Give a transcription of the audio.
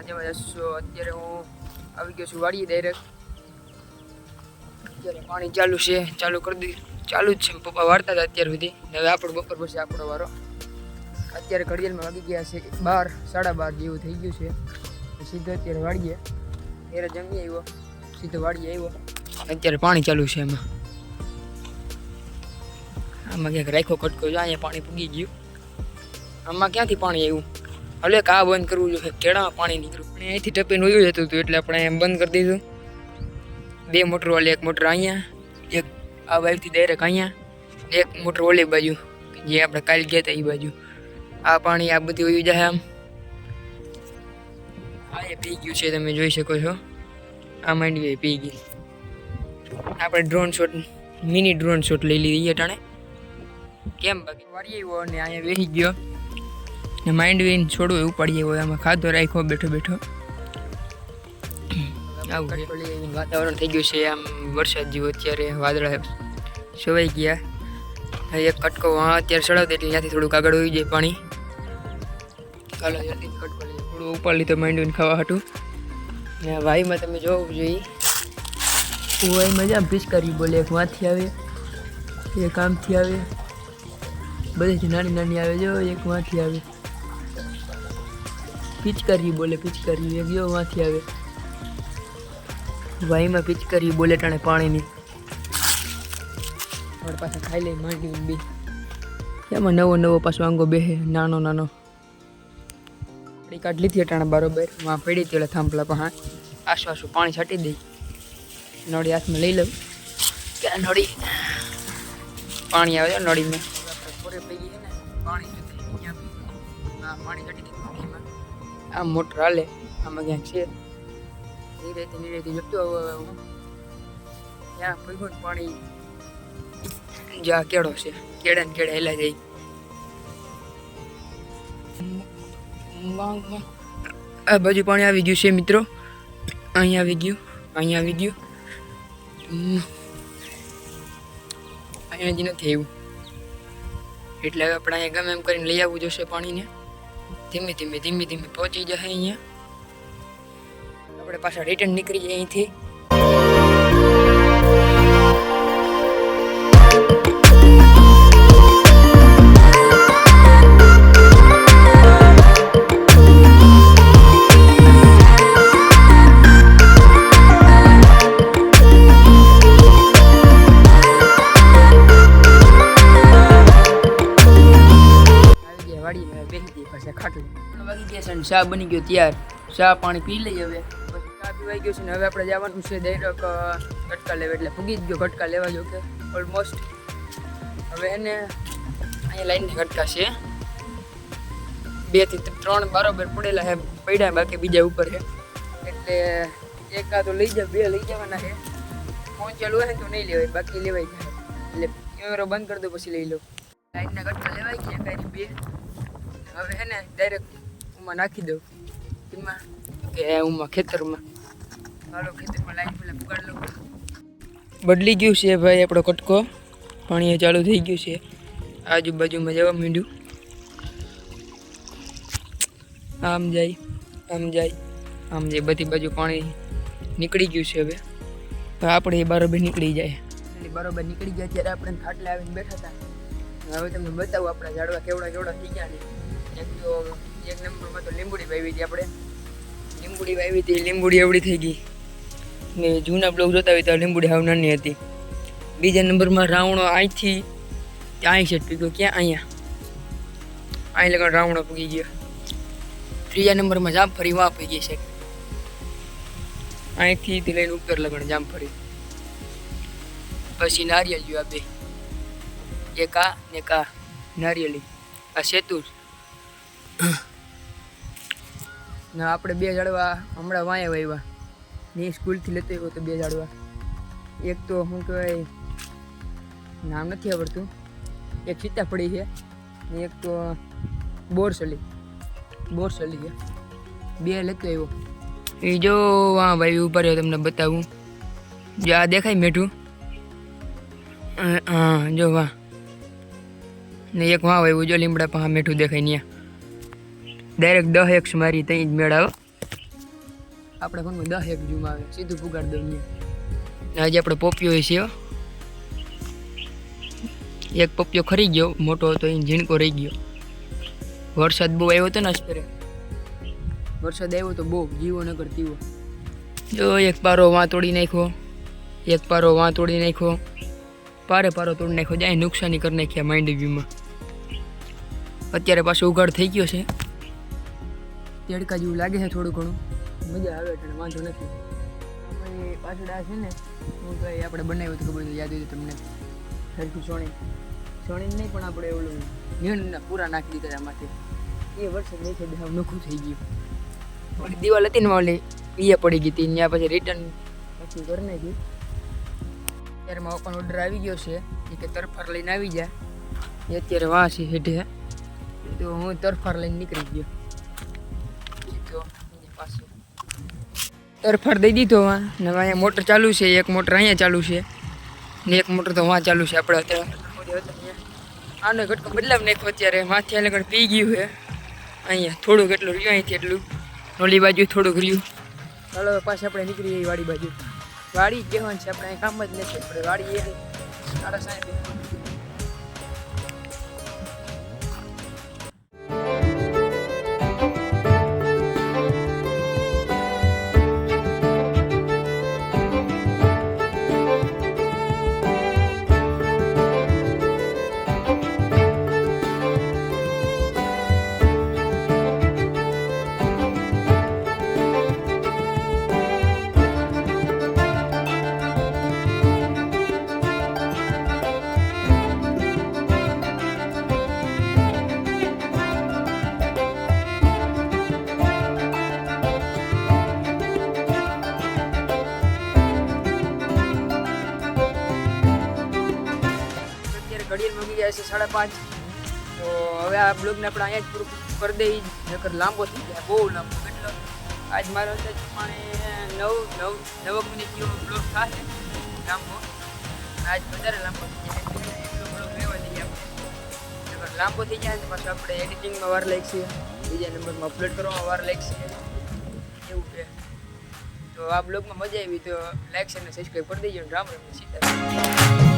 મજામાં જશો। અત્યારે હું આવી ગયો છું વાડીએ ડાયરેક્ટ। અત્યારે પાણી ચાલુ છે, ચાલુ કરી દીધું, ચાલુ જ છે। પપ્પા વાળતા હતા અત્યાર સુધી, હવે આપણો બપોર પછી આપણો વારો। અત્યારે ઘડિયાળમાં વાગી ગયા છે 12, 12:30 જેવું થઈ ગયું છે। સીધો અત્યારે વાળીએ, ત્યારે જમી આવ્યો, સીધો વાળીએ આવ્યો। અત્યારે પાણી ચાલુ છે એમાં, આમાં ક્યાંક રાખ્યો કટકો, જો અહીંયા પાણી પૂગી ગયું। આમાં ક્યાંથી પાણી આવ્યું? હવે કા બંધ કરવું જોઈએ, કેળામાં પાણી નીકળ્યું, અને અહીંથી ટપીને ઉયું જતું હતું, એટલે આપણે એમ બંધ કરી દીધું। 2 મોટર વાળી, 1 મોટર અહીંયા, એક આ બાજુથી ડાયરેક્ટ અહીંયા, 1 મોટર ઓલી બાજુ જે આપણે કાલ ગયા હતા એ બાજુ। આ પાણી આ બધી ઉયું જાય આમ, આ એ પી ગયું છે, તમે જોઈ શકો છો। આ માંડવી પી ગઈ। આપણે drone shot, mini drone shot લઈ લીધી અટાણે, કેમ બાકી વાળી આવ્યો અને અહીંયા બેસી ગયો ને માંડવીને છોડવું ઉપાડી આવ્યો, આમાં ખાધો રાખ્યો બેઠો બેઠો। આવું વાતાવરણ થઈ ગયું છે આમ વરસાદ જેવું। અત્યારે વાદળા છવાઈ ગયા, એક કટકો અત્યારે ચડાવતો એટલે ત્યાંથી થોડુંક આગળ હોઈ જાય પાણી। ચાલો જલ્દી કટકો લઈએ, થોડું ઉપાડ લીધો માંડવીને ખાવા હાટું। ને વાઈમાં તમે જોવું જોઈએ, વાઈમાં જામ પિચકારી બોલે, એક માંથી આવે, એક આમથી આવે, બધેથી નાની નાની આવે, જો એક માંથી આવે, પિચકારી બોલે, પિચકારી એક જો માંથી આવે। વાઈમાં પિચકારી બોલે ટાણે પાણીની। મારી પાસે ખાઈ લઈ માંડવી બી, એમાં નવો નવો પાછો આંગો બેહે, નાનો નાનો કાઢ લીધી ટાણે બરોબર, માં પડી હતી એટલે થાંભલા પર આસુ આસુ પાણી છાંટી દઈ, નળી હાથમાં લઈ લઉં કે નળી પાણી આવે છે નળીમાં, પૂરે પી ગઈ ને પાણી પાણી છાંટી દઈ પાણીમાં। આમ મોટર હાલે, આમાં ક્યાંક છે, નીરેથી જતો હવે હું ત્યાં પીગું પાણી, જ્યાં કેળો છે, કેળા ને કેળા હેલા જાય। આ બાજુ પાણી આવી ગયું છે મિત્રો, અહીંયા આવી ગયું, અહીંયા આવી ગયું, અહીંયા જ નથી આવ્યું, એટલે હવે આપણે અહીંયા ગમે એમ કરીને લઈ આવવું જોશે પાણીને। ધીમે ધીમે ધીમે ધીમે પહોંચી જશે અહીંયા, આપણે પાછા રિટર્ન નીકળી જાય અહીંથી। ચા બની ગયો તૈયાર, ચા પાણી પી લઈએ હવે, પછી ચા પીવાઈ ગયો છે ને હવે આપણે જવાનું છે ડાયરેક્ટ કટકા લેવા, એટલે ફૂગી જ ગયો કટકા લેવા જો કે ઓલમોસ્ટ। હવે એને અહીંયા લાઈનની કટકા છે, 2 થી 3 બરાબર પડેલા છે, પડ્યા બાકી બીજા ઉપર છે, એટલે એક આ તો લઈ જાવ, 2 લઈ જવાના છે। ફોન ચાલુ હોય તો નહીં લેવાય, બાકી લેવાય જાય, એટલે કેમેરો બંધ કરી દો પછી લઈ લો। લાઈનના કટકા લેવાય ગયા કાંઈ 2, હવે છે ને ડાયરેક્ટ ઉમાં નાખી દઉં, એમાં કે ઉમાં ખેતરમાં, હાલો ખેતરમાં લાઈન પેલા પુગાડ લઉં। બદલી ગયું છે ભાઈ આપણો કટકો, પાણી ચાલુ થઈ ગયું છે, આજુબાજુમાં જવા માંડ્યું, આમ જાય આમ જાય આમ જાય, બધી બાજુ પાણી નીકળી ગયું છે। હવે આપણે એ બરાબર નીકળી જાય, બરાબર નીકળી જાય ત્યારે આપણે ખાટલે આવીને બેઠા હતા। હવે તમને બતાવું આપણા ઝાડવા કેવડા કેવડા થઈ ગયા ને। એક તો 1 નંબરમાં તો લીંબુડી વાવી હતી આપણે, લીંબુડી વાવી હતી, લીંબુડી એવડી થઈ ગઈ ને, જૂના બ્લોગ જોતા હોય તો લીંબુડી હાવ નાની હતી। બીજા નંબરમાં રાવણો અહીંથી ત્યાં છે પીગો, ક્યાં અહીંયા અહીં લગન રાવણો પૂગી ગયો। ત્રીજા નંબરમાં જામફળી વાં પી ગઈ છે, અહીંથી લઈને ઉપર લગન જામફળી। પછી નારિયેળ જોયું આ 2, એક આ ને કા નારિયેળી, આ સેતુર ના આપણે 2 ઝાડવા હમણાં વાયા વાવ્યા ને, સ્કૂલથી લેતો આવ્યો તો 2 ઝાડવા, એક તો શું કહેવાય નામ નથી આવડતું, એક સીતાફળી છે ને એક તો બોરસલી છે, 2 લેતો આવ્યો। એ જો વાં ભાઈ ઉપર રહ્યો, તમને બતાવું, જો આ દેખાય મેઠું, હા જો વાં, ને એક વાં વાવ્યું જો લીમડા પાસે મેઠું દેખાય, ત્યાં ડાયરેક્ટ 10 મારી ત્યાં જ મેળાવો। આપણે ફોનમાં 10 એક ઝૂમ આવે, સીધું પુગાડ દો અહીંયા. આજે આપણે પોપિયો છે, એક પોપિયો ખરી ગયો, મોટો હતો એ ઝીણકો રહી ગયો. વરસાદ બહુ આવ્યો હતો ને અત્યારે, વરસાદ આવ્યો તો બહુ જીવો ન કરતીવો. જો એક પારો વાં તોડી નાખ્યો, એક પારો વાં તોડી નાખ્યો, પારો તોડી નાખ્યો, જાય નુકસાની કરી નાખ્યા માંડવી વ્યૂમાં. અત્યારે પાછો ઉઘાડ થઈ ગયો છે, તેડકા જેવું લાગે છે થોડું ઘણું, મજા આવે એટલે વાંધો નથી. પછી પાછળ આ છે ને હું તો આપણે બનાવ્યું તો ખબર યાદ હોય તમને, સરખું સોણી નહીં પણ આપણે ઓલું મીણના પૂરા નાખી દીધા એમાંથી. એ વરસાદ નહીં થઈ બે નોખું થઈ ગયું. ઓલી દિવાલ હતી ને ઓલી એ પડી ગઈ હતી, ત્યાં પછી રિટર્ન પછી કરી નાખ્યું. ત્યારે મારા પપ્પાનો ઓર્ડર આવી ગયો છે, એ કે તરફાર લઈને આવી જાય. એ અત્યારે વાં છે હેઠે, તો હું તરફાર લઈને નીકળી ગયો સીધો પાસે. તરફાર દઈ દીધો વાં ને અહીંયા મોટર ચાલુ છે, એક મોટર અહીંયા ચાલુ છે ને એક મોટર તો વાં ચાલુ છે. આપણે અત્યારે આનો ઘટકો બદલાવી નાખ્યો, અત્યારે માથે લગન પી ગયું છે. અહીંયા થોડુંક એટલું રહ્યું, અહીંથી એટલું ઓલી બાજુ થોડુંક રહ્યું. ચાલો પાછા આપણે નીકળી જઈએ વાડી બાજુ. વાડી જ કહેવાનું છે આપણે, અહીં કામ જ નથી. આપણે વાડી એ 5:30. ઘડિયાળ મૂકી જાય છે 5:30. તો હવે આ બ્લોગને આપણે અહીંયા જ પૂરું કરી દઈએ, નકર લાંબો થઈ જાય, બહુ લાંબો. એટલે આજ મારો અંદાજ પ્રમાણે 9 મિનિટ જેવો બ્લોગ થશે લાંબો. આજ વધારે લાંબો થઈ જાય, એટલો બ્લોગ લેવા દઈએ આપણે. નકર લાંબો થઈ જાય તો પાછું આપણે એડિટિંગમાં વાર લાગશે, બીજા નંબરમાં અપલોડ કરવામાં વાર લાગશે, એવું છે. તો આ બ્લોગમાં મજા આવી તો લાઈક અને સબસ્ક્રાઈબ કરી દેજો. રામ રામ, સીતારામ.